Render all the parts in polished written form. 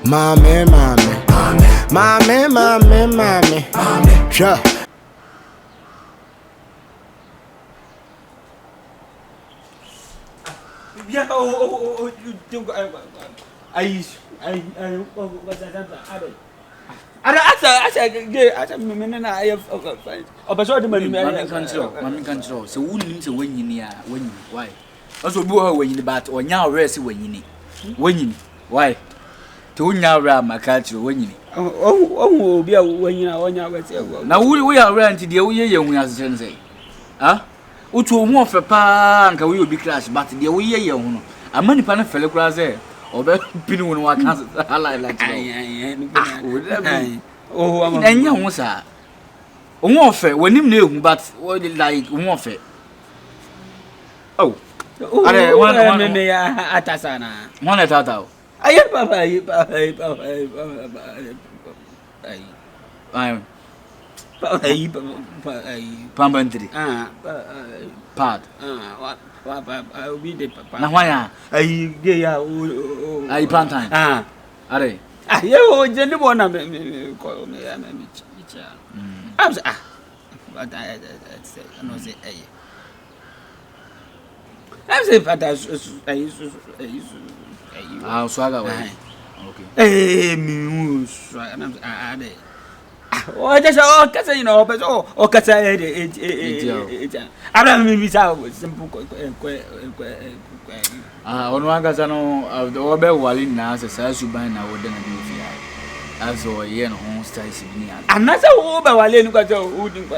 Mommy. Sure. Yeah, why? To nyawra makachi wanyini be a wanyina wanya wese na we are rent de we ye hu asese say ah utu hu ofe pa nka we obi crash but de we ye hu no amani pa na fele kura say obe pini won wa kan ala like oh anya hu sa hu ofe wanim na ehu but like hu ofe oh are one me ya atasana one tata Aye, papa. Pambantri. Pad. What? I'll be the papa. Now, why? I plantain. Are. You didn't want to call me. I'm but I say, I know say, I say, but I swagger away. Okay. Me swagger. Oh, just oh, cause you know, but oh, cause I don't mean simple. On one cause I know the Ober Wallin now says I should buy now. Then as or yen home styles. I'm not so Ober Wallin got a wooden.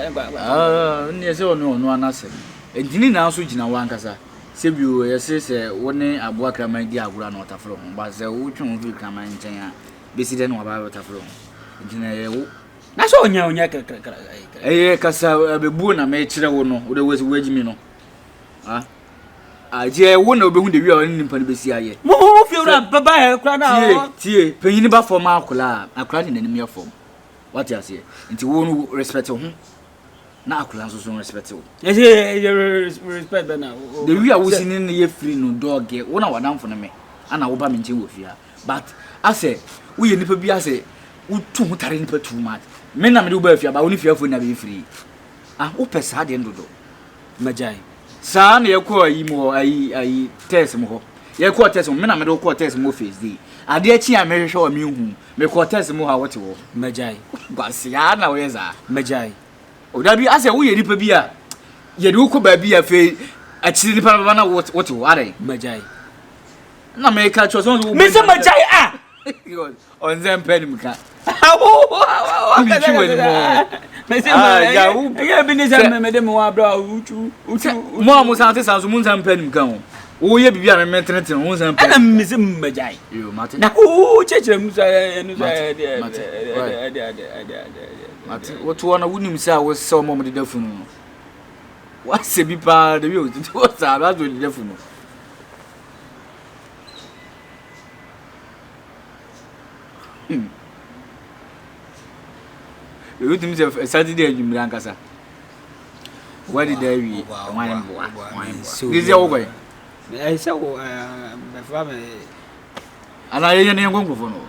Yes, no, no, answer. And didn't now switch in a one casa. Sebu yesese woni aboa kraman di agura na otafro ba se wo twon fi kraman nchen a besi de no ba otafro ntina ye wo na so onya krakra kasa bebu na me kire wo no wo de wesi wagimi no je wo na obehu de wi a oni nimpa ne besi aye mo fi ora baba e kra na tie penyini ba form akula ne nanim ye form what you say nti wo no respect ho na akula so respect wo respect na the we are wishing ye free no dog e wo na wadamfo no me ana wo ba me nche wo fia but ase wo ye nipa bi ase wo tu hutare nipa too much me na me do ba fia ba wo ni fia fo na be free wo pesa de ndodo majai sa na ye ko ayi mo ayi test mo ho ye ko test mo me na me do ko test mo face day ade achi a me hwehwe o me hu me ko test mo ha wote wo majai gwasia na wo ye za majai odabi ase wo ye nipa bi a ye de wo ba bi a fe achiri nipa baba na what are majai na me ka cho so me se majai on them pen ka me chi woni mo me se ya wo ya bi ni se me de mo abra uchu mo sante sanso mo nsam pen ka ho wo ye bibia me tenete mo nsam pen na me se majai yo mate na chechere mu sa enu sa Mati what one wouldn't say I was so mom the defuno. What's a be part of you? What's that? That's what the defuno. You would himself a Saturday in Blancasa. Why did they be? This is your way. I saw my family. And I ain't going for no.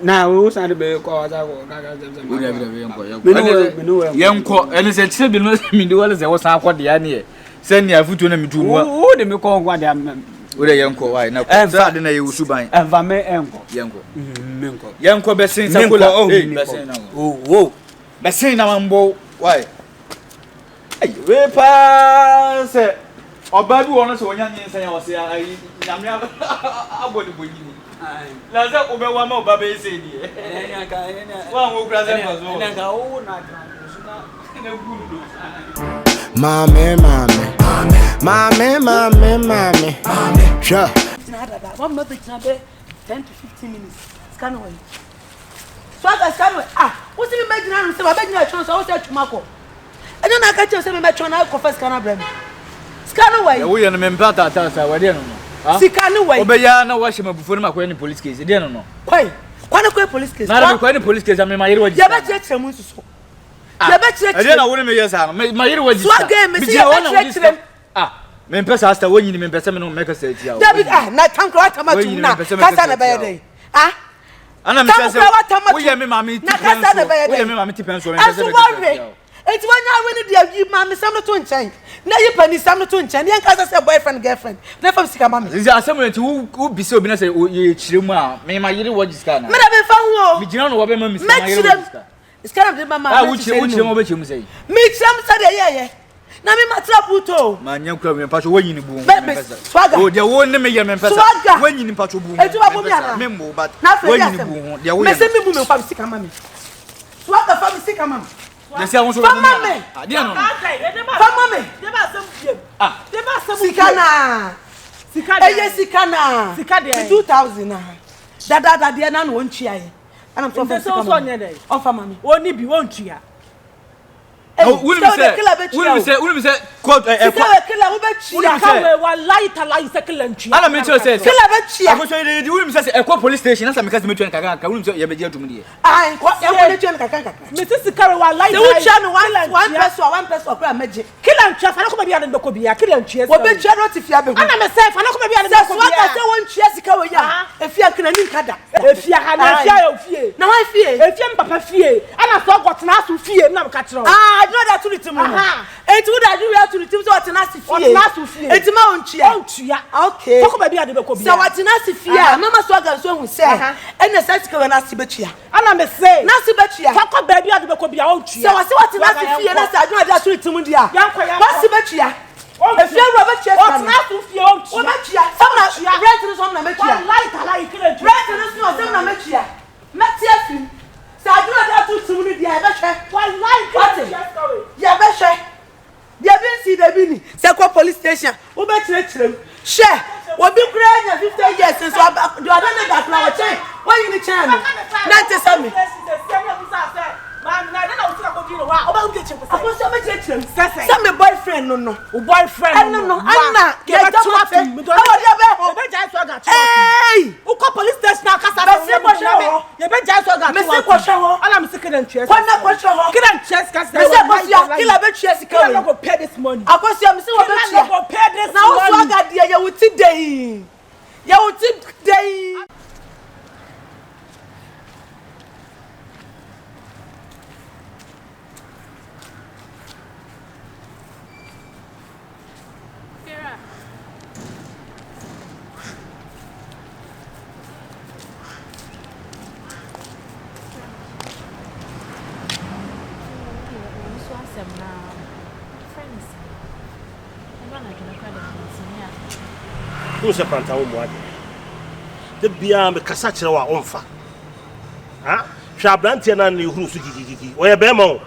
Na wo san be ko za ko gaga zemzem wo de be yenko ene se chire bi no mi de wala se wo san akode ya ne se ne afutu na mitu wo de me ko ngwa de wo de yenko wai na ko sa de na ye usuban enva me yenko be sin sakola be sin na wo be sin na mambo wai ai we pa se oba bi wo no se wonya nyensan ya wo se ai nyame abodi bonyini la za ko be wa ma oba be se di wa wo kra se ko so na ka wo na na guru Mommy. Sure. One more bit 10 to 15 minutes. Scan away. So I scan away. What's the imagine and say, I beg you a chance. I was at Marco. I don't know. I can't say, my channel confess scan away. Scan away. We are member that I didn't know. Scan away. Obeya na wash him before my police case. They don't know. Why? Quite police case. Not a police case. I mean, my hero was. You bet you so. You bet you. I don't know what me yes. My hero was. Swag game. Me pesa asta wonyi me pesa me no make say tia. David na tank right am to na. Kasa na be dey. Ana me say we hear me mama ti penso. We hear me mama ti penso. It's when you win the you mama some to nchen. Na you pani some to nchen. Yen ka say boyfriend girlfriend. Na fam sika mama. Is assembly who be say obi na say ye chire mu a me ma yire wo jiska na. Me da be fa ho. Me gina no wo be ma me ma yire wo jiska. It's kind of the mama. Ah, which mo be chim say. Me chim say dey ye. Na me matra puto. Ma nyam kura me pacho wo nyini bu. Swagger. Oh, dey wo ne me ye me pesa. Wo nyini pacho bu. E tu ba bo mi ana. Me mo but wo nyini bu. Dey wo. Me say me bu me fam sika mama. Swagger fam sika mama. Dey say won so. Mama me. Ah, dey no. Mama me. Dey ba sam biem. Ah. Dey ba sam. Sika na. Sika dey. Eye sika na. Sika dey. 2000 na. Da dey na no won chia ye. Ana so fam sika mama. On fam mama. Oni bi won tua. Wouldn't me say quote killer wo be chia. Ka we wallahi talahi sekele ntua. Ana me say Killer be chia. I go show you wouldn't me say e police station na say me ka me tuen kaka wouldn't say ye be adum die. Ah, ya ko le tuen kaka. Me sisi kare wallahi. Se wo chia no one person okra meje. Killer ntua fa na ko be ade beko bia killer ntua. Wo be chia no ti fia be ho. Ana me say fa na ko be ade beko bia. Swagger say won chia sika wo ya. Efia kana ni nkada. Efia ha na efia yo fie. Na wan fie. Efia mpapa fie. Ana so got na asu fie na me ka kire. Ah, I know that to the team. Enti wo da do we to the team so what na si fie. Enti ma won chia. Okay. Ko be bia de beko bia. So what na si fie. Mama Swagger so hu say. Ene say sika na si be chia. Ana me say. Na si be chia. Ko be bia de beko bia won tua. So what na si fie na say aduna da to the team dia. What si be chia. If you ever chia. What na si fie won tua. What be chia. Some na rent no some na me chia. Wallahi talahi killer ntua. Rent no some na me chia. Metia film. Say aduna da to the team dia be hwe. Wallahi killer ntua. Ya be hwe. Dia be see the bini. Say ko police station. Wo be chirechirem. Share. Wo bi kura nya 50 years since do adana da kula wo chen. When you ni chen. Na te sami. Man, na na uti ko dino wa. Oba uti cheko. Apo so me chirechirem. Say me boyfriend no. O boyfriend no. Anna. Ke be twati. Oh, dia be ho. Be jai Swagger twati. Hey! O ko police station akasa. Be se ko hwe. Ye be jai Swagger twati. Me se ko hwe. Ana me se killer ntua. Kwa na ko hwe. Killer ntua kasa. Me se ko sia killer be chia sika. Killer go pay this money. Akosia me se wo be chia. Killer go pay this Na money. wo Swagger dia ye wuti dey. Ye wuti dey. Who se panta wo moade de bia me kasa kire wa onfa ha hwa brantie na ne huru su gigigigi o ye be ma o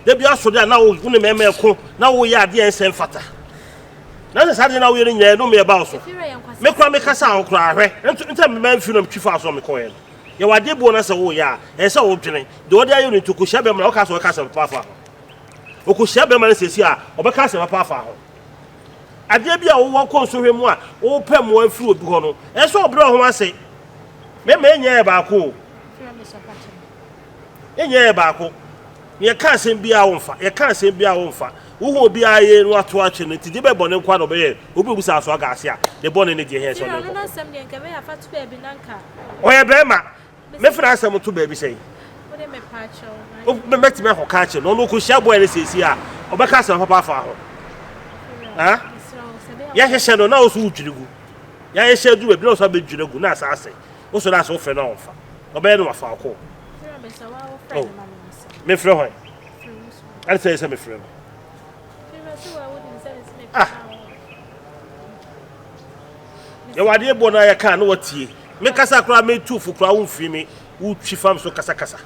de bia so de na wo ne meme ko na wo ya de ensen fata na se sade na wo yere nya no me ba so me kura me kasa an kura ahwe enta me man fi no twifa so me ko ye ye wade bo na se wo ya e se wo dwene de wo de ayo ne to ko hia be ma o ka so o ka se papa fa o ko hia be ma na sesi a o be ka se papa fa ho ade bia wo ko so hwe mu a wo pɛ mo afiri obi ho no ɛso obre ho ase me nya e ba ko nya e ba ko ye ka asem bia wo mfa ye ka asem bia wo mfa wo ho obi aye no ato ache no ti de be bone kwa no be ye obi busa so aga ase a de bone ne de he so no no asem de nka be ya fatu be bi nanka o ye be ma me fira asem to be bi sei wo de me pacho o me meti me ho ka ache no ko hia boy ne sesi a obeka asem papa fa ho ha ya hye no na oso udwiregu ya hye du be no so be dwiregu na asase wo so na so fe na onfa obe no wafa ko me frɛ hwan ale sɛ me frɛ no ya wade bo na ya ka na watie me kasa kra me tufu kra wo mfi me wo twi fam so kasa kasa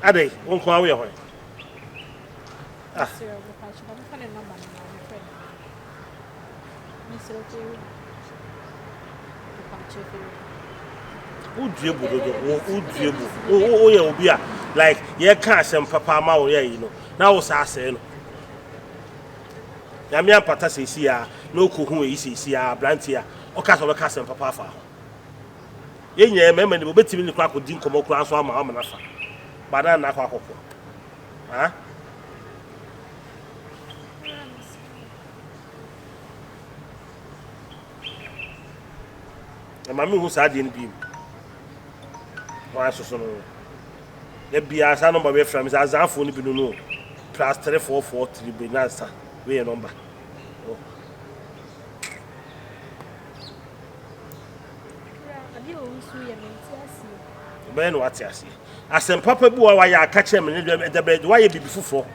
ade won ko awe hwan ah Udriebu o ye obi a like ye ka asem papa ma wo ye yi no na wo sa ase no ya me apata sesi a no ko hu yi sesi a branti a o ka so be ka asem papa fa ye nya me me ne bo betimi ni kwa ko din komo kura so ama na fa bana na kwa kokko ha mami hu sa de nbi Why so no? The Biasa number we from is as phone be no. Plus 3443 be nasa. We a number. Oh. Abi o nsu ye menti asi. Ben what you see? Asem papa bi wa ya ka che me the bread why bibi fufo.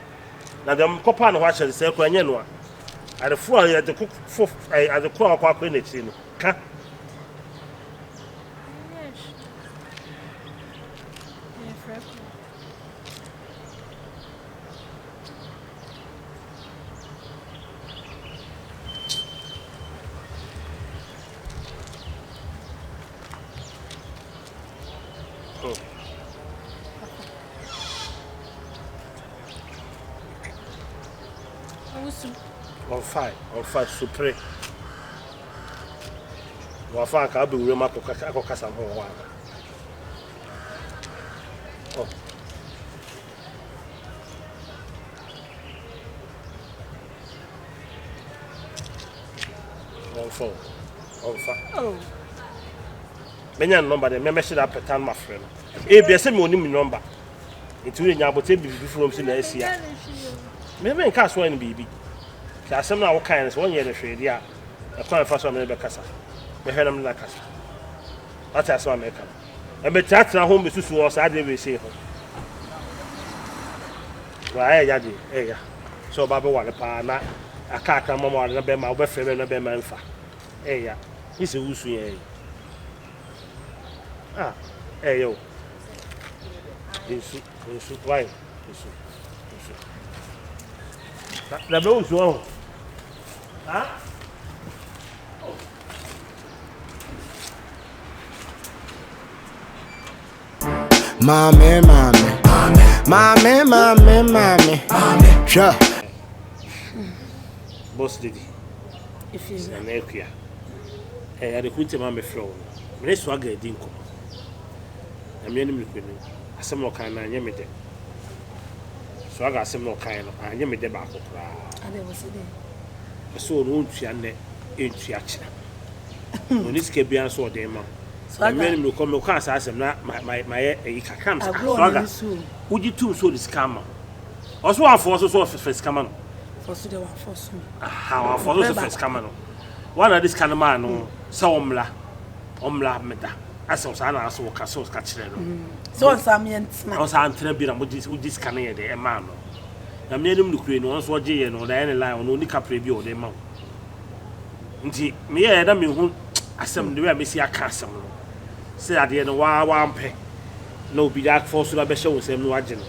Na dem kopa no wa chere se kwa nye no a. Ade fu a ya de cook fo ade kwa kwa na chi no. Ka Yes. Yeah, fresh. on fire supre wa fa ka be wure ma ko kasa ho wa oh on fire Oh. menya number de me share pattern ma frɛ no e bi se me onim number itu re nya abote bi from si na asia me nka so an bibi ka asem na wo kan so wonye de hwede a e kwan fa so me be kasa me hwenam na kasa ata so America e be teatra ho be susu o sa de we say ho wa ya de ya so ba be wale pa na aka mama wale na be ma wo be frɛ me na be ma mfa ya ise wusu ye ah yo isso vai isso la be wusu ah Mame. Sure. Boss Didi. If you Na ekua. I dey kunte ma me frɛ. Me so aga di nko. Na me anim kwenu. Asɛm no kan na anya me de. So aga asɛm no kan no anya me de ba ko kra. Ade was it. So no ntua ne entua kyera. No ni sika bia so de ma. So Na me anim no come kan sa asɛm na my e kakam sa. So aga. Uji tum so the scammer. Also one for so first scammer. For so the one for so. How for so first scammer no. One of this kind of man no so omla meda. Asa so na aso ka so ka kyerɛ no. So on some yentina. On sa antra bi na mo dis scan ye de e man no. Na me anim no kure no so gye ye no da any line no nika pre bi o de ma. Nti me ye na me hu asɛm de we me si aka asɛm no. Say ade no wa ampe. No be that for so la be show sem no agye no.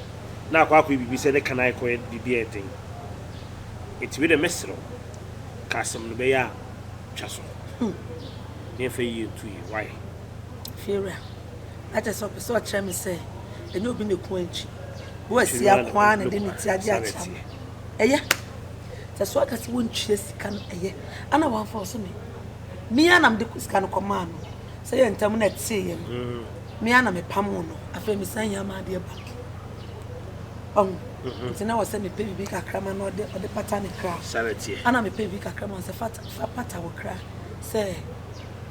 Na akwa bibi se ne kanai ko bibi eden. It we the mesro. Ka asɛm no be ya twa so. Ne fa yi tu yi why? Fear. I just hope so try me say. And you be the quench. Wo si akwa na de nti age acha. Eye. Se so aka se won chase kan eye. Ana wan for so me. Me anam de sika no koma no. Se ye ntam na tie ye no. Me ana me pam no. Afa me san ya ma de back. Nti na wo se me pe bibi kakra ma no de pattern kra. Sanity. Ana me pe bibi kakra ma se fa pata wo kra. Se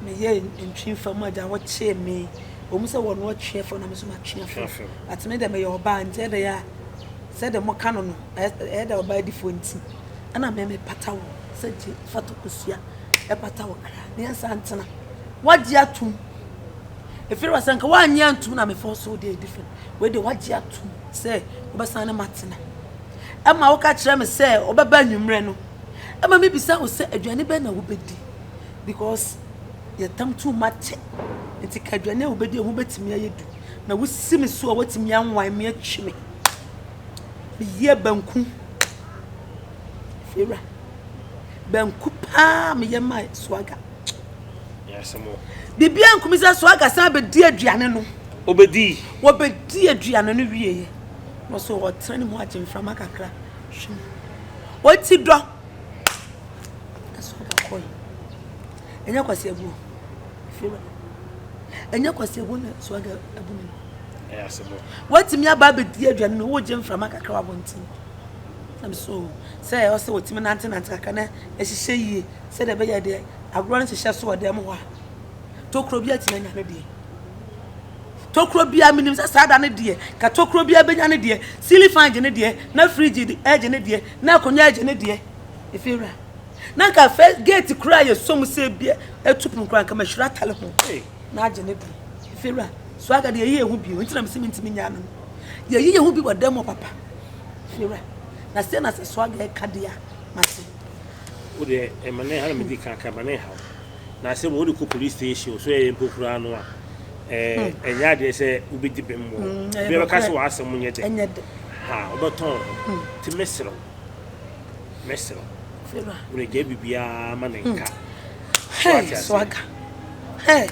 me ye ntwi fam agya wo che me o mu se wo no twe fo na me so ma twe fo atme de me ye oba nte de ya se de mo kano no e de oba di fo nti ana me pata wo se ji fato kusua e pata wo kra ne ansa ntena wagye atum e firi wasanka wanye antum na me fo so de different we de wagye atum se obasan na matena e ma wo ka kire me se obaba nwumre no e ma me bisa wo se aduane be na wo bedi because you tam too much. It's a cadre obedi who bet me ayedu. Na wo simi so watimi anwan me atwime. Be ye banku. Fira. Banku pa me ye mai swaga. Yes mo. Bibi anku mi sa swaga san be di aduane no. Obedi. Wo be di aduane no wieye. No so wo trani mo agye mframa kakra. Hwim. Wo ti do. Aswaga koy. Enya kwase abu. Enya kwase abu na swaga abu ni. Yes mo. Watimi aba be di aduane no wo je mframa kakra wabontin. Na so say o se wotimi nante kakra na ehihye yie se de be ye de agro no hihye so de mo wa. Tokro bi atimi nya no de. tokro bia minim sa sada ne de ka tokro bia benya ne de sili fan je ne de na fridge de eje ne de na konya eje ne de efira na ka first gate kura ye som se bia etupun kura ka mahira tale ho na eje ne de efira so aga de ye hu bi o ntina mesi ntimi nya no ye hu bi wadam papa efira na se na se so aga ka dia mate o de emane ha me di kan ka mane ha na se mo de ko police station so ye mpokura no a enya de se ubi di bem mo be ba ka se wa asem nye de ha obeton ti mesro fira ure je bibia ma nenka swaga hey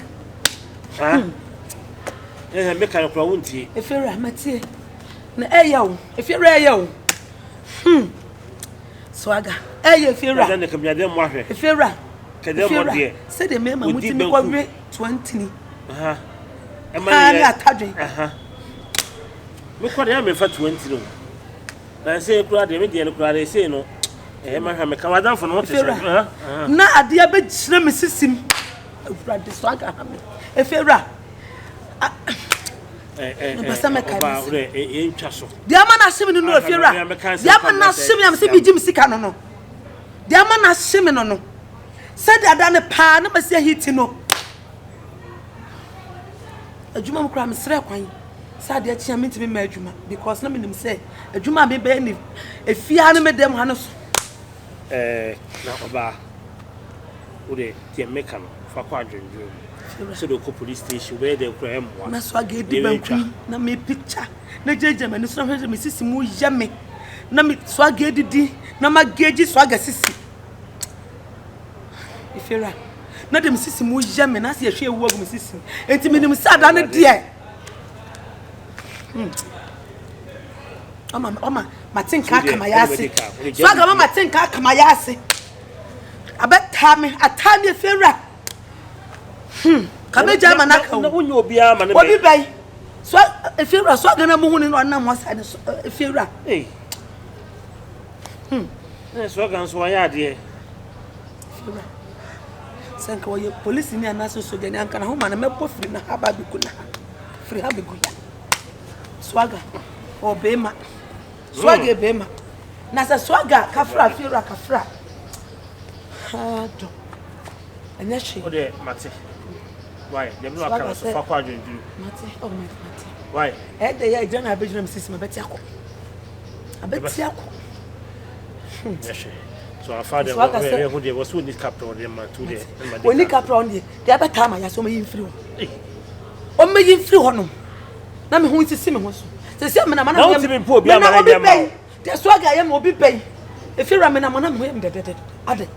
ha me kan kura wonti fira matie na eya fira eya swaga eya fira da ne kam ya de mo ahwe fira kede mo de se de me ma muti mi kwa 20 ni aha ani atadwen aha me kwa de me fa 20 no na se kura de me de no kura de se no ma ha me ka wadan fo no te na ade be gire me sisim awura de so aga ha me efera basa me kai ba ure ntwa so de ama na hye me no efera de ama na hye me am se bi jim sika no de ama na hye me no se de ada ne pa na basi hiti no adwuma m kura me sere kwan sade achia me ntimi ma adwuma because na menim say adwuma me be ni efia na me dem ha no so na oba ode tie meka no fa kwa adwendwo so do ko police station where they kura emwa na so aga di banku na me picture na jeje me so hwe me sisi mu yame na me so aga didi na ma geji so aga sisi ifira na dem sisi mu yame na se hwe ewu agum sisi enti menim sada na de Oma matinka kamayase so aga ma matinka kamayase abetame atame efira kameja manaka na wonyo bia ma ne obi bai so efira so aga na mu hu ni no na mo sa ne efira so aga so ya de efira senka wo police ni anaso so gani anka na ho ma na mepo firi na haba bi kuna firi haba bi swaga obema swaga bema na sa swaga kafra fira kafra ha do anya shi ode mate why dem no akara so fa kwa adwenduru mate oh mate why de ya jana abejuna msisi mabeti akọ abeti akọ yes so our father we who dey was who need capital dem man to dey oni capital on dey abeta ma ya so me yimfiri ho o me yimfiri ho no na me hu sisi me ho so sisi me na mana me na mpo obi amana dem ma de swaga ya me obi pen efira me na mana me ho de ade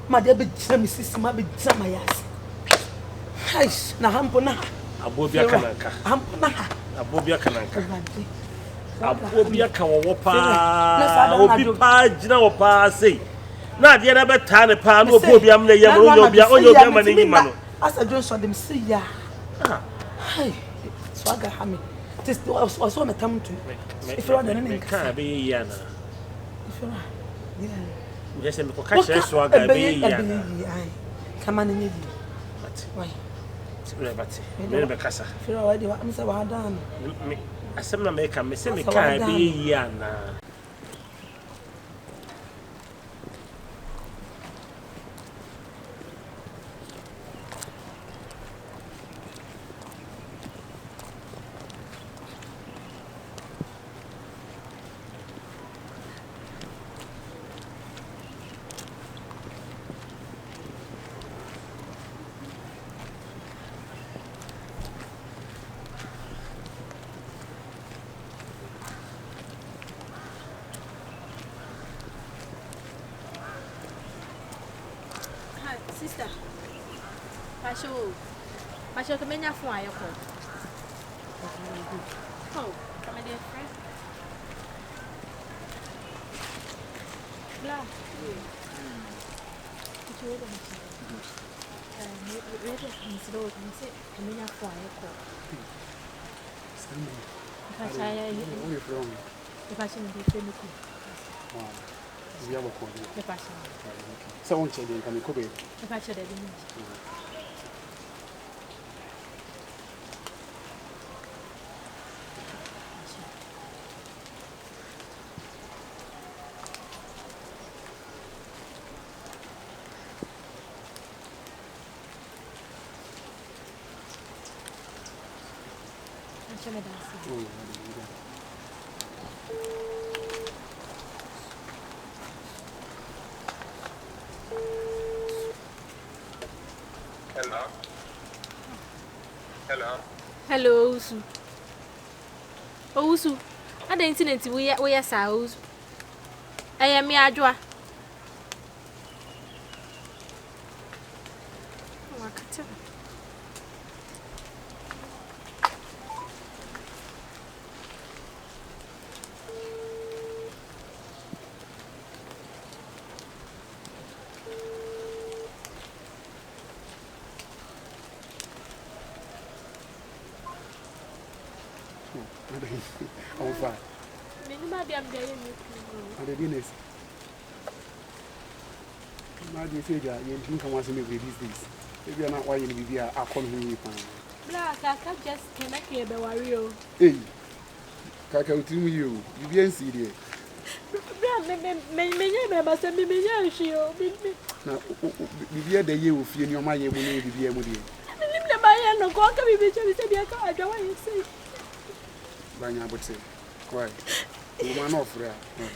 ma de be jira me sisi ma be jira ma yas hais na hampo na abobia kananka hampo na abobia kananka abobia kan wo pa obi pa jina wo pa sei na de na beta ne pa no obi am na yem no obi am na nyima no asa John so dem see ya hai swaga hami tis so na tam tu ifira da ne ka be ya na ifira yes me ko ka share swaga be ya na kama ne nyi why bati me be kasa ifira wa di wa amsa wa dan me asem na me ka me se me ka be ya na sister Pasho kamenya fun ayoko oh come in friend la kamenya fun ayoko Pasaya where you from the passion of the family Viamo con lui. the passion Se non c'è dentro, mi copre. the passion that you chama dança. Hello. Hello. Hello, Usu. Oh, Usu. I didn't see it. We are South. I am Yadwa. I'm fine. Maybe I'm there. And the business. Now they say that you think I want to make these days. If you are not why you be here, I'll come here. Black, I can't just connect here, but worry. Hey, Kaka will tell you, you be in CD. Now, be here the year of your my year will be here with you. No, go on, we said, I don't want to say. Banya would say, quiet. You man off there.